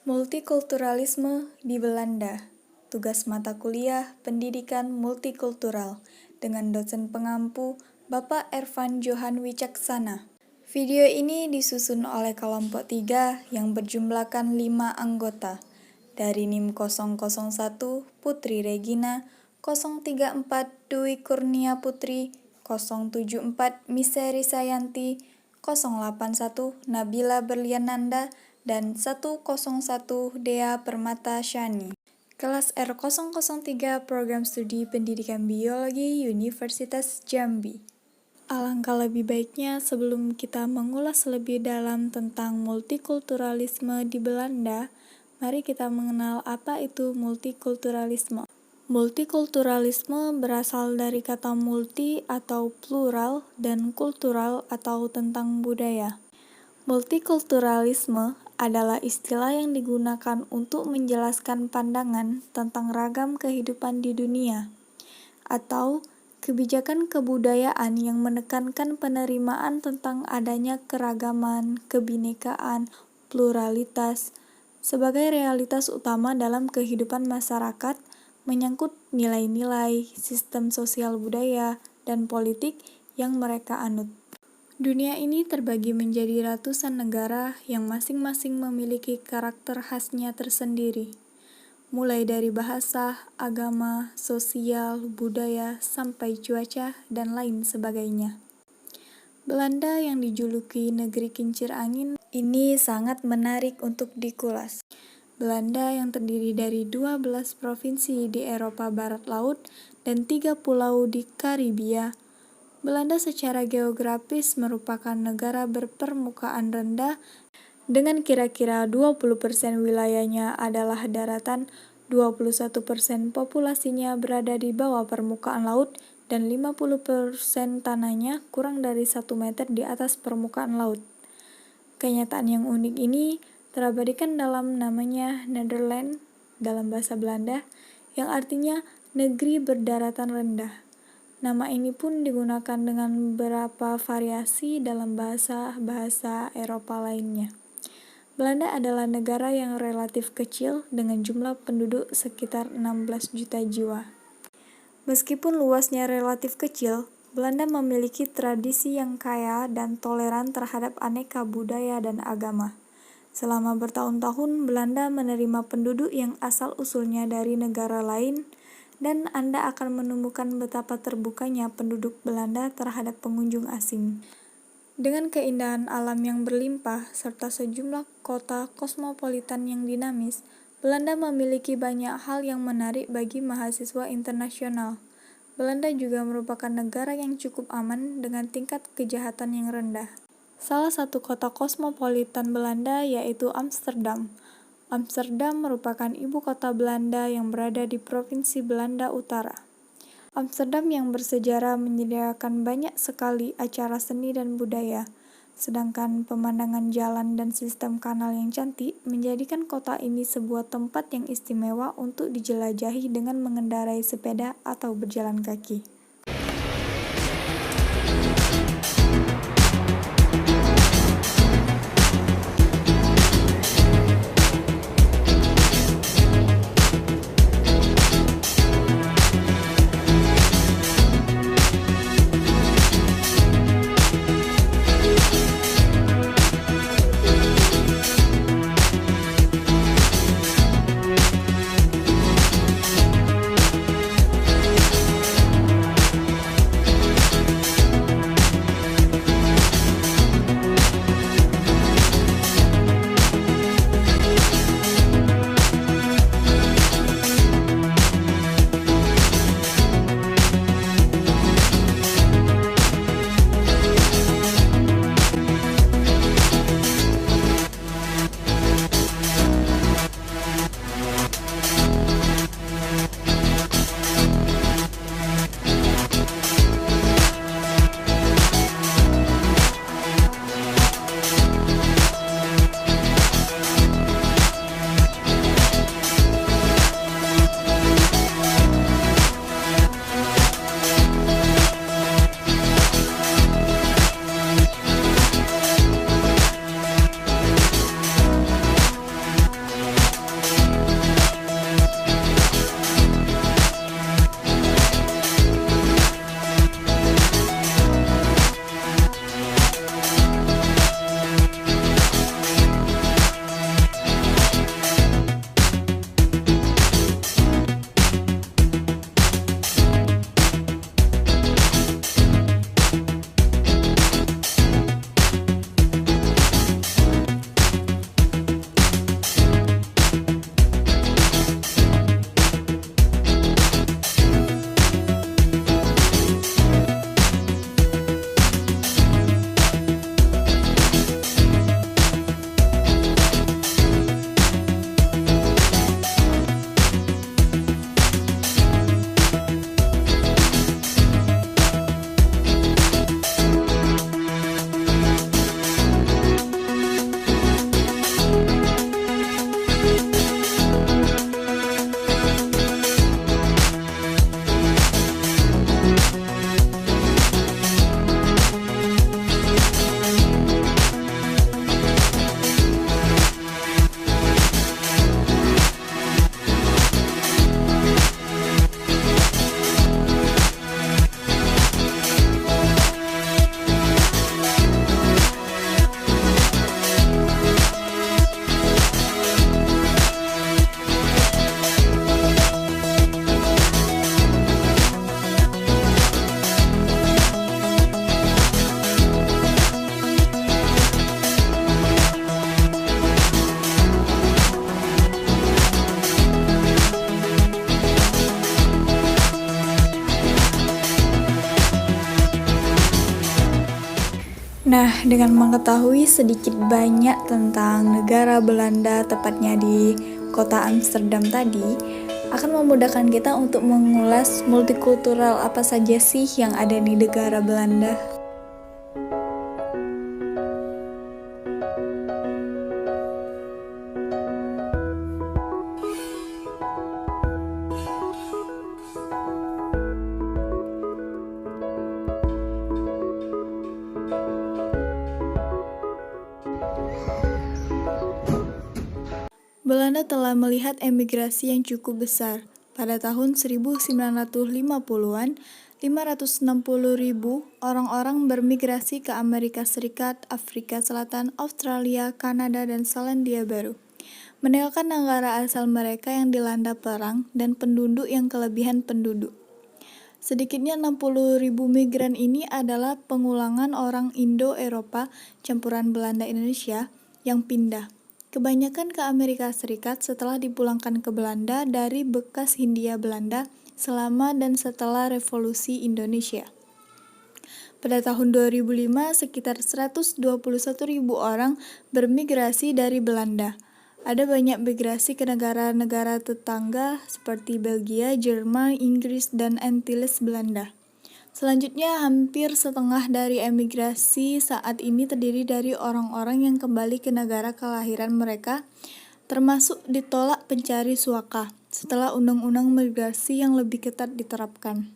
Multikulturalisme di Belanda. Tugas mata kuliah Pendidikan Multikultural dengan dosen pengampu Bapak Ervan Johan Wicaksana. Video ini disusun oleh kelompok 3 yang berjumlahkan 5 anggota. Dari NIM 001 Putri Regina, 034 Dwi Kurnia Putri, 074 Miseri Sayanti, 081 Nabila Berliananda, dan 101 Dea Permata Shani. Kelas R003 Program Studi Pendidikan Biologi Universitas Jambi. Alangkah lebih baiknya sebelum kita mengulas lebih dalam tentang multikulturalisme di Belanda, mari kita mengenal apa itu multikulturalisme. Multikulturalisme berasal dari kata multi atau plural dan kultural atau tentang budaya. Multikulturalisme adalah istilah yang digunakan untuk menjelaskan pandangan tentang ragam kehidupan di dunia, atau kebijakan kebudayaan yang menekankan penerimaan tentang adanya keragaman, kebinekaan, pluralitas, sebagai realitas utama dalam kehidupan masyarakat, menyangkut nilai-nilai, sistem sosial budaya, dan politik yang mereka anut. Dunia ini terbagi menjadi ratusan negara yang masing-masing memiliki karakter khasnya tersendiri, mulai dari bahasa, agama, sosial, budaya, sampai cuaca, dan lain sebagainya. Belanda yang dijuluki negeri kincir angin ini sangat menarik untuk dikulas. Belanda yang terdiri dari 12 provinsi di Eropa Barat Laut dan 3 pulau di Karibia. Belanda secara geografis merupakan negara berpermukaan rendah dengan kira-kira 20% wilayahnya adalah daratan, 21% populasinya berada di bawah permukaan laut, dan 50% tanahnya kurang dari 1 meter di atas permukaan laut. Kenyataan yang unik ini terabadikan dalam namanya Nederland dalam bahasa Belanda, yang artinya negeri berdaratan rendah. Nama ini pun digunakan dengan beberapa variasi dalam bahasa-bahasa Eropa lainnya. Belanda adalah negara yang relatif kecil dengan jumlah penduduk sekitar 16 juta jiwa. Meskipun luasnya relatif kecil, Belanda memiliki tradisi yang kaya dan toleran terhadap aneka budaya dan agama. Selama bertahun-tahun, Belanda menerima penduduk yang asal-usulnya dari negara lain, dan Anda akan menemukan betapa terbukanya penduduk Belanda terhadap pengunjung asing. Dengan keindahan alam yang berlimpah, serta sejumlah kota kosmopolitan yang dinamis, Belanda memiliki banyak hal yang menarik bagi mahasiswa internasional. Belanda juga merupakan negara yang cukup aman dengan tingkat kejahatan yang rendah. Salah satu kota kosmopolitan Belanda yaitu Amsterdam. Amsterdam merupakan ibu kota Belanda yang berada di Provinsi Belanda Utara. Amsterdam yang bersejarah menyediakan banyak sekali acara seni dan budaya, sedangkan pemandangan jalan dan sistem kanal yang cantik menjadikan kota ini sebuah tempat yang istimewa untuk dijelajahi dengan mengendarai sepeda atau berjalan kaki. Nah, dengan mengetahui sedikit banyak tentang negara Belanda, tepatnya di kota Amsterdam tadi, akan memudahkan kita untuk mengulas multikultural apa saja sih yang ada di negara Belanda. Belanda telah melihat emigrasi yang cukup besar. Pada tahun 1950-an, 560.000 orang-orang bermigrasi ke Amerika Serikat, Afrika Selatan, Australia, Kanada, dan Selandia Baru, meninggalkan negara asal mereka yang dilanda perang dan penduduk yang kelebihan penduduk. Sedikitnya 60.000 migran ini adalah pengulangan orang Indo-Eropa campuran Belanda-Indonesia yang pindah, kebanyakan ke Amerika Serikat setelah dipulangkan ke Belanda dari bekas Hindia Belanda selama dan setelah Revolusi Indonesia. Pada tahun 2005, sekitar 121.000 orang bermigrasi dari Belanda. Ada banyak migrasi ke negara-negara tetangga seperti Belgia, Jerman, Inggris, dan Antilles Belanda. Selanjutnya, hampir setengah dari emigrasi saat ini terdiri dari orang-orang yang kembali ke negara kelahiran mereka, termasuk ditolak pencari suaka, setelah undang-undang migrasi yang lebih ketat diterapkan.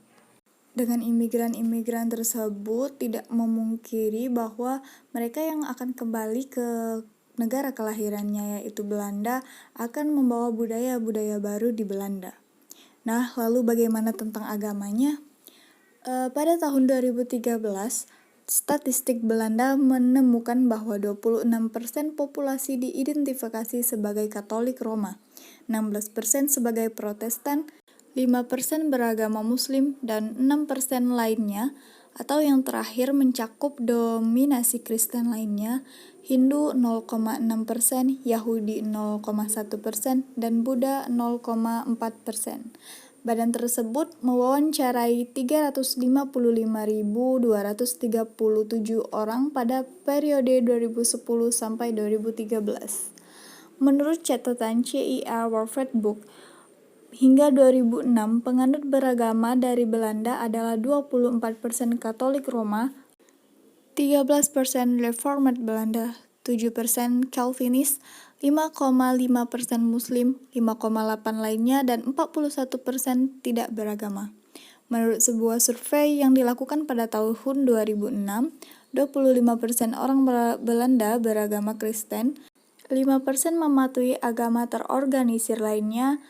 Dengan imigran-imigran tersebut tidak memungkiri bahwa mereka yang akan kembali ke negara kelahirannya yaitu Belanda akan membawa budaya-budaya baru di Belanda. Nah, lalu bagaimana tentang agamanya? Pada tahun 2013, statistik Belanda menemukan bahwa 26% populasi diidentifikasi sebagai Katolik Roma, 16% sebagai Protestan, 5% beragama Muslim, dan 6% lainnya, atau yang terakhir mencakup dominasi Kristen lainnya, Hindu 0,6%, Yahudi 0,1%, dan Buddha 0,4%. Badan tersebut mewawancarai 355.237 orang pada periode 2010 sampai 2013. Menurut catatan CIR World Book, hingga 2006, penganut beragama dari Belanda adalah 24% Katolik Roma, 13% Reformed Belanda, 7% Calvinis, 5,5% Muslim, 5,8% lainnya, dan 41% tidak beragama. Menurut sebuah survei yang dilakukan pada tahun 2006, 25% orang Belanda beragama Kristen, 5% mematuhi agama terorganisir lainnya,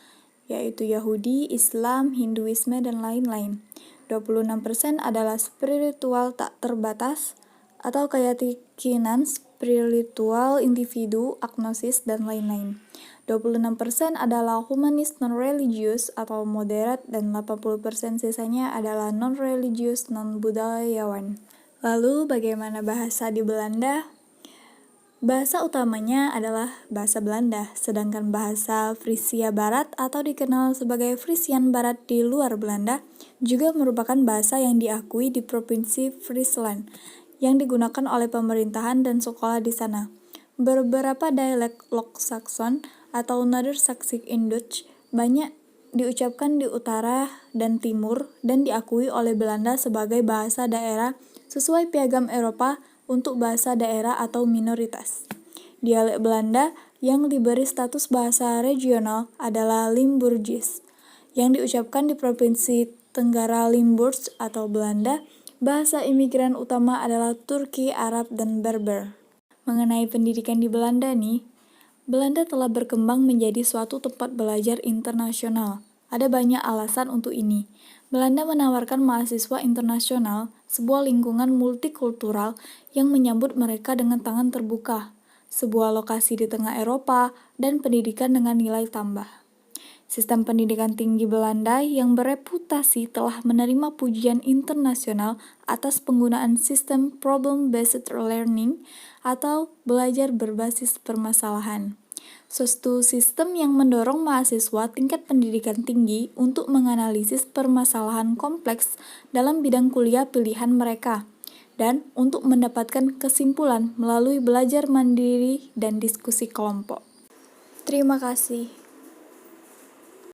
yaitu Yahudi, Islam, Hinduisme, dan lain-lain. 26% adalah spiritual tak terbatas atau keyakinan spiritual individu, agnosis, dan lain-lain. 26% adalah humanis non-religius atau moderat, dan 80% sisanya adalah non-religius non-budayawan. Lalu bagaimana bahasa di Belanda? Bahasa utamanya adalah bahasa Belanda, sedangkan bahasa Frisia Barat atau dikenal sebagai Frisian Barat di luar Belanda juga merupakan bahasa yang diakui di Provinsi Friesland, yang digunakan oleh pemerintahan dan sekolah di sana. Beberapa dialek Lok Saxon atau Neder-Saksisch-Indeuts banyak diucapkan di utara dan timur dan diakui oleh Belanda sebagai bahasa daerah sesuai Piagam Eropa untuk bahasa daerah atau minoritas. Dialek Belanda yang diberi status bahasa regional adalah Limburgis, yang diucapkan di Provinsi Tenggara Limburg atau Belanda. Bahasa imigran utama adalah Turki, Arab, dan Berber. Mengenai pendidikan di Belanda nih, Belanda telah berkembang menjadi suatu tempat belajar internasional. Ada banyak alasan untuk ini. Belanda menawarkan mahasiswa internasional sebuah lingkungan multikultural yang menyambut mereka dengan tangan terbuka, sebuah lokasi di tengah Eropa, dan pendidikan dengan nilai tambah. Sistem pendidikan tinggi Belanda yang bereputasi telah menerima pujian internasional atas penggunaan sistem problem-based learning atau belajar berbasis permasalahan. Suatu sistem yang mendorong mahasiswa tingkat pendidikan tinggi untuk menganalisis permasalahan kompleks dalam bidang kuliah pilihan mereka. dan untuk mendapatkan kesimpulan melalui belajar mandiri dan diskusi kelompok. Terima kasih.